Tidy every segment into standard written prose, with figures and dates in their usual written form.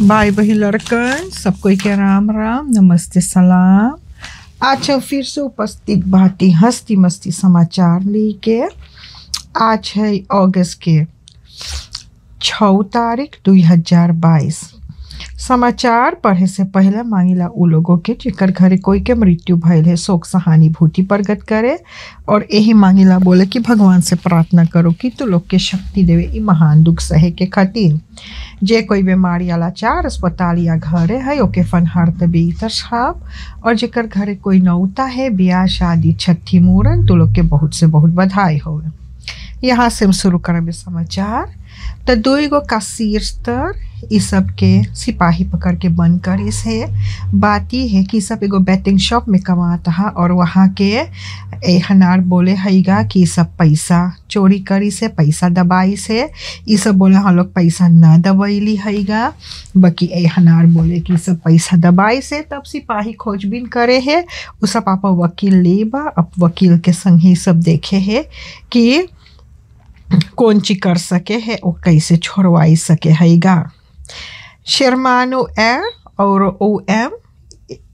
भाई बहन लड़कन सबको के राम राम नमस्ते सलाम। आज हम फिर से उपस्थित बाती हस्ती मस्ती समाचार लेके। आज है अगस्त के 6 तारीख 2022। समाचार पढ़े से पहले मांगिला उ लोगों के जेकर घरे कोई के मृत्यु भयल है शोक सहानुभूति प्रकट करे और यही मांगिला बोले कि भगवान से प्रार्थना करो कि तू लोग के शक्ति देवे ई महान दुख सहे के खातिर। जे कोई बीमारी लाचार अस्पताल या घरे है ओके फनहार तबीयत साहब और जेकर घरे कोई नौता है ब्याह शादी छठी मूरन तो लोग के बहुत से बहुत बधाई हो। यहाँ से हम शुरू करेंगे समाचार। तो 2 गो कासीर स्तर इस सब के सिपाही पकड़ के बंद कर इस है। बात ये है कि सब एगो बैटिंग शॉप में कमाता है और वहाँ के हनार बोले हैगा कि सब पैसा चोरी करी से पैसा दबाई से ये सब बोले हम लोग पैसा ना दबैली हैगा बाकी हनार बोले कि सब पैसा दबाई से। तब सिपाही खोजबीन करे है वो सब आप वकील लेबा अब वकील के संग ही सब देखे है कि कौन ची कर सके है और कैसे छोड़वाई सके हैगा। शर्मानो एर और OM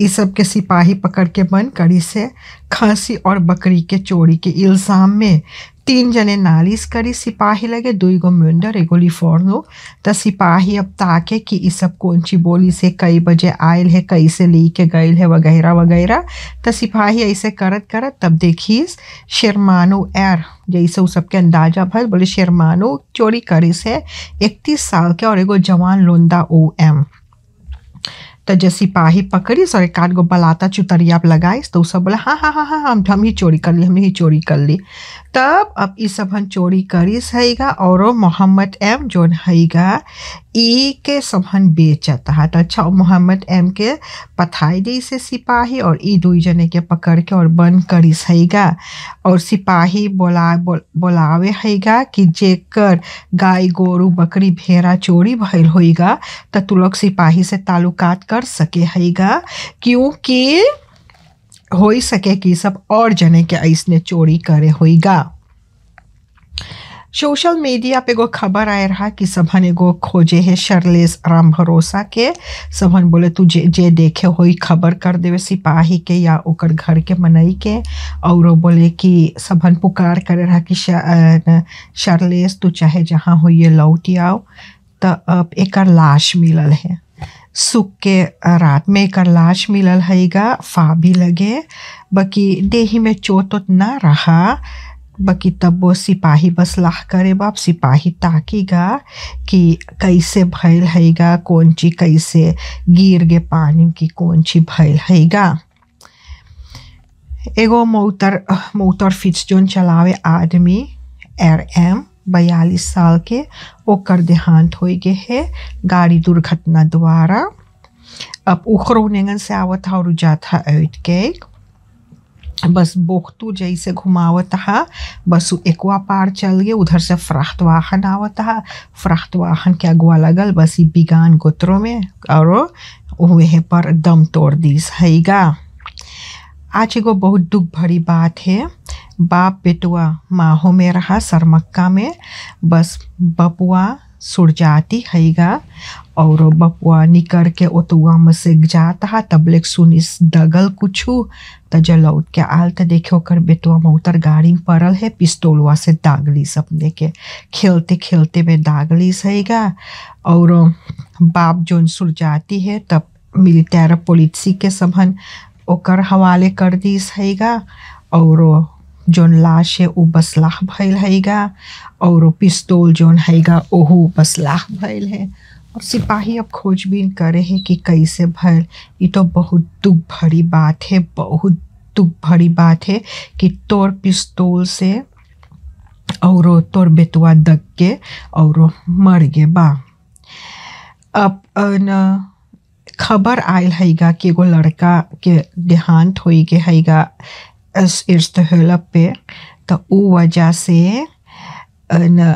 इस सब के सिपाही पकड़ के बंद करी से खसी और बकरी के चोरी के इल्ज़ाम में 3 जने नालिश करी सिपाही लगे 2 गो मुंडर एगो लिफोर्नो। तो सिपाही अब ताके कि इस सब कौन ची बोली से कई बजे आयल है कैसे ली के गईल है वगैरह वगैरह। तो सिपाही ऐसे करत करत तब देखिस शर्मानो एर जैसे उस सबके अंदाजा भल बोले शर्मानो चोरी करी से 31 साल के और एगो जवान लोंदा OM। तो जब सिपाही पकड़ी और एक आध गो बलाता चुतरिया लगाइस तो सब बोला हाँ हाँ हाँ हाँ हम ही चोरी कर ली हमने ही चोरी कर ली। तब अब इस सब हम चोरी करीस हैगा और मोहम्मद M जोन हैगा ई के सबहन बेचता है। तो अच्छा मोहम्मद M के पथाई दी से सिपाही और ई 2 जने के पकड़ के और बंद करीस हैगा। और सिपाही बोलावे हैगा कि जेकर गाय गोरू बकरी भेड़ा चोरी भइल होइगा तो तू लोग सिपाही से ताल्लुकात कर सके हैगा क्योंकि हो सके कि सब और जने के ऐसने चोरी करे होइगा। सोशल मीडिया पे एगो खबर आए रहा कि सबहन एगो खोजे है शर्लेस राम भरोसा के। सबहन बोले तू जे देखे होई खबर कर देवे सिपाही के या ओकर घर के मनई के और बोले कि सबहन पुकार करे रहा कि शर्लेस तू चाहे जहाँ हो ये लौट आओ। तो अब एक लाश मिलल है सुख के रात में एक लाश मिलल हैगा फा भी लगे बाकी देही में चोट ना रहा बाकी तब वो सिपाही बस लाह करे बाप सिपाही ताकीगा कि कैसे भइल हैगा कौन ची कैसे गिर गे पानी की कौन ची भइल हैगा। एगो मोटर फिट्स जोन चलावे आदमी RM 42 साल के ओकर देहांत हो गए है गाड़ी दुर्घटना द्वारा। अब उखरो नेंगन से आवत और जाता ऐट के बस बोखतू जैसे घुमावत हा बस एकवा पार चल गए उधर से फ्राख्त वाहन आवत हा फ्राख्त वाहन के अगवा लगल बस ही बिगान गोत्रों में और वह पर दम तोड़ दीस हैगा। आज एगो बहुत दुख भरी बात है। बाप बेटुआ माहो में रहा सरमक्का में बस बपुआ सुरजाती हैगा और बपुआ निकर के ओतुआ में से जाता तबलेक सुनिस दगल कुछू तो जब लौट के आल तो देखे ओकर बेटुआ मोटर गाड़ी में पड़ल है पिस्तौलवा से दागली सपने के खेलते खेलते में दागली हैगा। और बाप जोन सुरजाती है तब मिलिटेर पुलिस के सबहन ओकर हवाले कर दीस हैगा और जोन लाश है वो बसलाह भइल हैगा और पिस्तौल जोन हैगा ओहू बसलाह भइल है। और सिपाही अब खोजबीन करे है कि कैसे भइल। ये तो बहुत दुख भरी बात है बहुत दुख भरी बात है कि तोर पिस्तौल से और तोर बेटुआ दग के और मर गे बा। अब न खबर आयल हैगा कि एगो लड़का के देहांत हो गए हैगा इर्स्तहलप पे तो उ वजह से न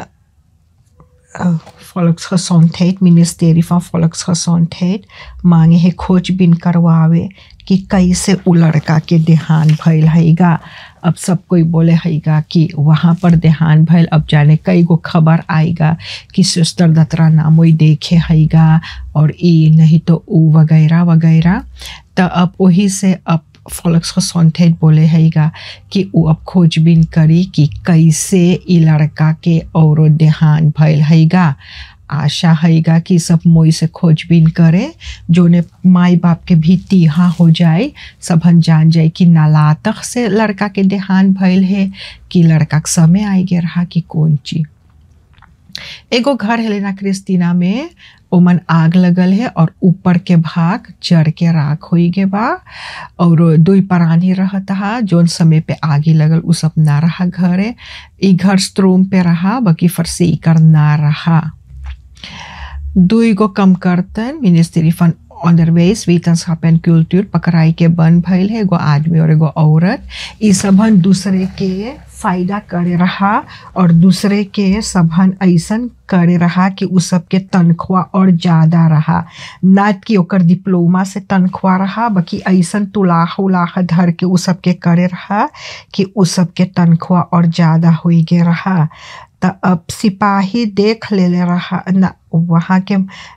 Volksgesondheid, Ministerie van Volksgesondheid मांगे है खोजबीन करवावे कि कैसे उ लड़का के देहांत भइल हैगा। अब सब कोई बोले हैगा कि वहाँ पर देहांत भइल। अब जाने कई गो खबर आएगा कि सिस्टर दत्रा नामोई देखे हैगा और ई नहीं तो उ वगैरह वगैरह। तो अब वही से अब Volksgesondheid बोले हैगा कि वो अब खोजबीन करी कि कैसे ई लड़का के और देहांत भइल हैगा। आशा हैगा कि सब मोई से खोजबीन करे, जोने माई बाप के भी तीहा हो जाए, सबन जान जाए कि नालातक से लड़का के देहांत भइल है कि लड़का के समय आई गे रहा कि कौन चीज। एगो घर हेलेना क्रिस्टीना में ओमन आग लगल है और ऊपर के भाग जड़ के राख होई गे बा और दुई प्राणी रहता हा। जोन समय पे आगे लगल उ सब ना रहा घरे। ई घर स्ट्रोम पे रहा, बाकी फरसी कर ना रहा। दुई गो कम करतन मिनिस्ट्री फन Onderwijs, Wetenschap en Cultuur पकड़ाई के बंद भइल है। एगो आदमी और एगो औरत ई सबन दूसरे के फायदा करे रहा और दूसरे के सबन ऐसन करे रहा कि उ सबके तनख्वाह और ज़्यादा रहा। ना कि ओकर डिप्लोमा से तनख्वाह रहा, बाकी ऐसन तुलाह उलाह धर के उ सबके करे रहा कि उ सबके तनख्वाह और ज़्यादा हुई गे रहा। तो अब सिपाही देख ले रहा ना वहाँ के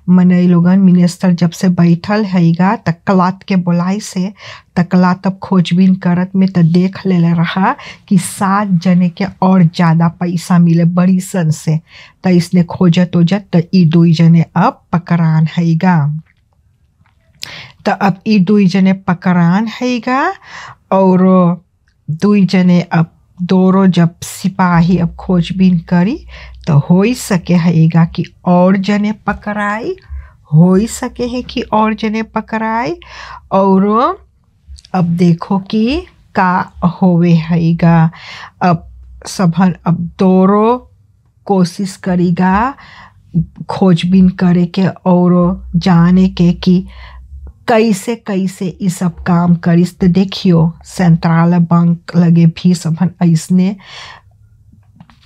मनई लोगन। मिनिस्टर जब से बैठल हैगा त क्लात के बुलाई से तकला तब खोजबीन करत में तो देख ले रहा कि 7 जने के और ज़्यादा पैसा मिले बड़ी सन से। तो इसने खोजत ओजत तो ई 2 जने अब पकड़ान हैगा। तो अब ई 2 जने पकड़ान हैगा और 2 जने अब दोनों जब सिपाही अब खोजबीन करी तो हो ही सके हैगा कि और जने पकड़ाई, हो ही सके है कि और जने पकड़ाई। और अब देखो कि का होवे हैगा। अब सबन अब दोनों कोशिश करेगा खोजबीन करे के और जाने के कि कैसे कैसे ये सब काम करिस। तो देखियो सेंट्रल बैंक लगे भी सबन ऐसने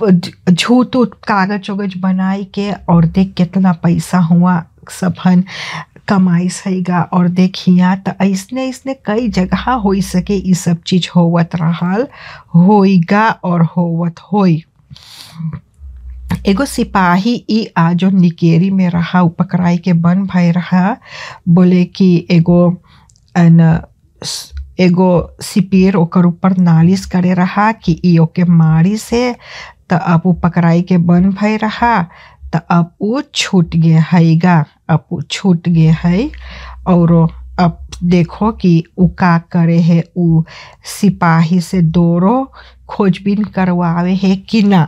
झूठ कागज उगज बनाई के और देख कितना पैसा हुआ सबन कमाई सहीगा। और देखिया तो ऐसने ऐसने कई जगह हो सके ये सब चीज होवत रहल होइगा और होवत होई। एगो सिपाही ई आजो निकेरी में रहा पकड़ाई के बन भय रहा। बोले कि एगो सिपीर ओकर ऊपर नालिश करे रहा कि ई ओके मारी से। तो अब वो पकड़ाई के बन भय रहा तो अब वो छूट गया हैगा। अब वो छूट गया है और अब देखो कि वो का करे है। वो सिपाही से दोनों खोजबीन करवावे है कि ना।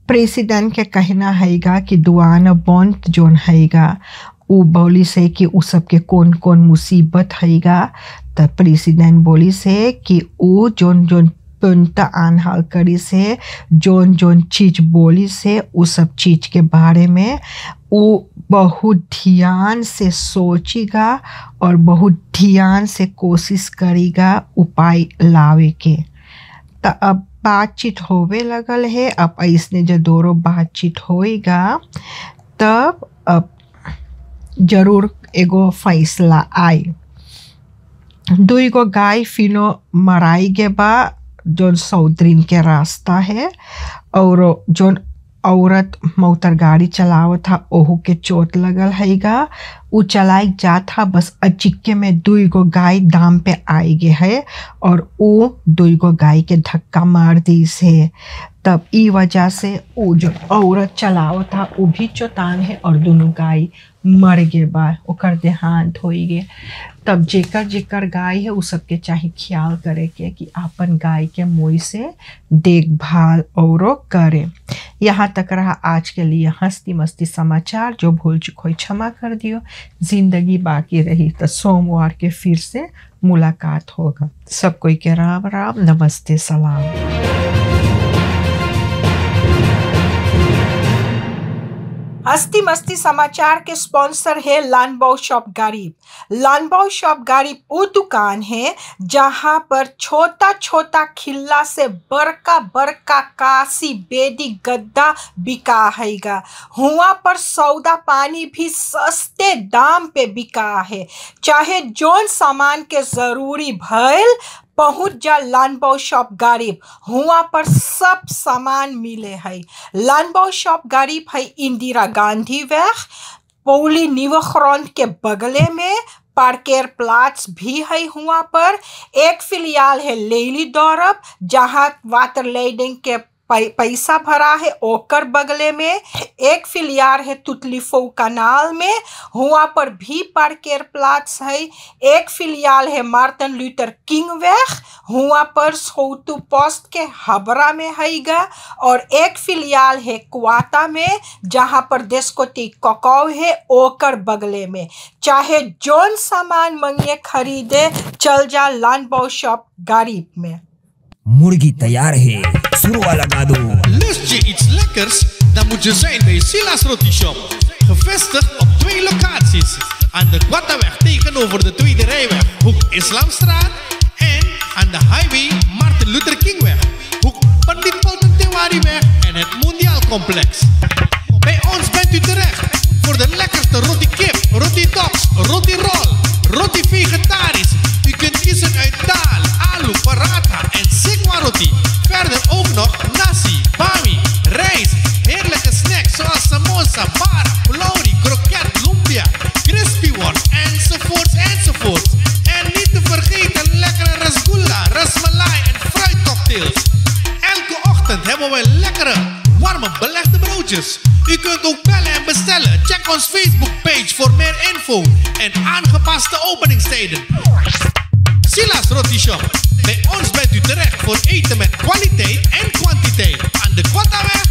प्रेसिडेंट के कहना हैगा कि दुआन बंद जोन हैगा उ बोली से कि उ सबके कौन कौन मुसीबत हैगा। तो प्रेसिडेंट बोली से कि उ जोन जोन पुनता आनहाल करी से जोन जोन चीज बोली से उ सब चीज के बारे में उ बहुत ध्यान से सोचेगा और बहुत ध्यान से कोशिश करेगा उपाय लावे के। तो अब बातचीत होवे लगल है। अब ऐसने जो दोनों बातचीत होएगा तब अब जरूर एगो फैसला आई। 2 गो गाय फिनो मराई गे बा जोन सौद्रीन के रास्ता है और जोन औरत मोटर गाड़ी चलावत था ओहू के चोट लगल हैगा। उ चलाई जात था बस अचिक्के में 2 गो गाय दाम पे आई गे है और उ 2 गो गाय के धक्का मार दी से। तब ई वजह से उ जो औरत चलावत था उ भी चौतान है और दोनों गाय मर गे बा, ओकर देहांत होई गे। तब जेकर जेकर गाय है उ सबके चाहे ख्याल करे के कि अपन गाय के मोई से देखभाल और करे। यहाँ तक रहा आज के लिए हंसती मस्ती समाचार। जो भूल चुक हो क्षमा कर दियो। जिंदगी बाकी रही तो सोमवार के फिर से मुलाकात होगा। सब कोई के राम राम, नमस्ते, सलाम। हस्ती मस्ती समाचार के स्पॉन्सर है लानबाओ शॉप गरीब। लानबाओ शॉप गरीब वो दुकान है जहां पर छोटा छोटा खिल्ला से बड़का बड़का कासी बेदी गद्दा बिका हैगा। हुआ पर सौदा पानी भी सस्ते दाम पे बिका है। चाहे जोन सामान के जरूरी भइल पहुँच जा लानबाओ शॉप गरीब। हुआ पर सब सामान मिले है। लानबाओ शॉप गरीब है इंदिरा गांधी वेग पौली न्यूग्राउंड के बगले में। पार्केर प्लाट्स भी है। हुआ पर एक फिलियाल है लेली दौरब जहाँ वाटर लेडिंग के पैसा भरा है ओकर बगले में। एक फिलियार है तुतलीफो कनाल में। हुआ पर भी पार्केर प्लाट्स है। एक फिलियाल है मार्टिन लूथर किंग वेग। हुआ पर सोतु पोस्ट के हबरा में हैगा। और एक फिलियाल है क्वाता में जहां पर देस्कोटी कोकाव है ओकर बगले में। चाहे जोन सामान मंगे खरीदे चल जा लानबाओ शॉप गरीब में। मुर्गी तैयार है, शुरू वाला गा दो। Lust je iets lekkers? Dan moet je zijn bij Silas Roti Shop. Gevestigd op 2 locaties. Aan de Guataweg tegenover de Tweede Rijweg, hoek Islamstraat. En aan de highway Martin Luther Kingweg, hoek Pandit Paltentewariweg en het Mondiaal Complex. Bij ons bent u terecht voor de lekkerste roti kip, roti top, roti roll, roti vegetarisch. U kunt kiezen uit daal, alu, paratha en sikwa roti. Verder ook nog nasi, bami, rijst, heerlijke snacks zoals samosa, bara, pulauri, kroket, lumpia, crispy worst enzovoorts enzovoorts. En niet te vergeten lekkere rasgulla, rasmalai en fruitcocktails. Elke ochtend hebben we lekkere, warme belegde broodjes. U kunt ook bellen en bestellen. Check ons Facebook page voor meer info en aangepaste openingstijden. Silas Roti Shop. Bij ons bent u terecht voor eten met kwaliteit en kwantiteit. Aan de Guataweg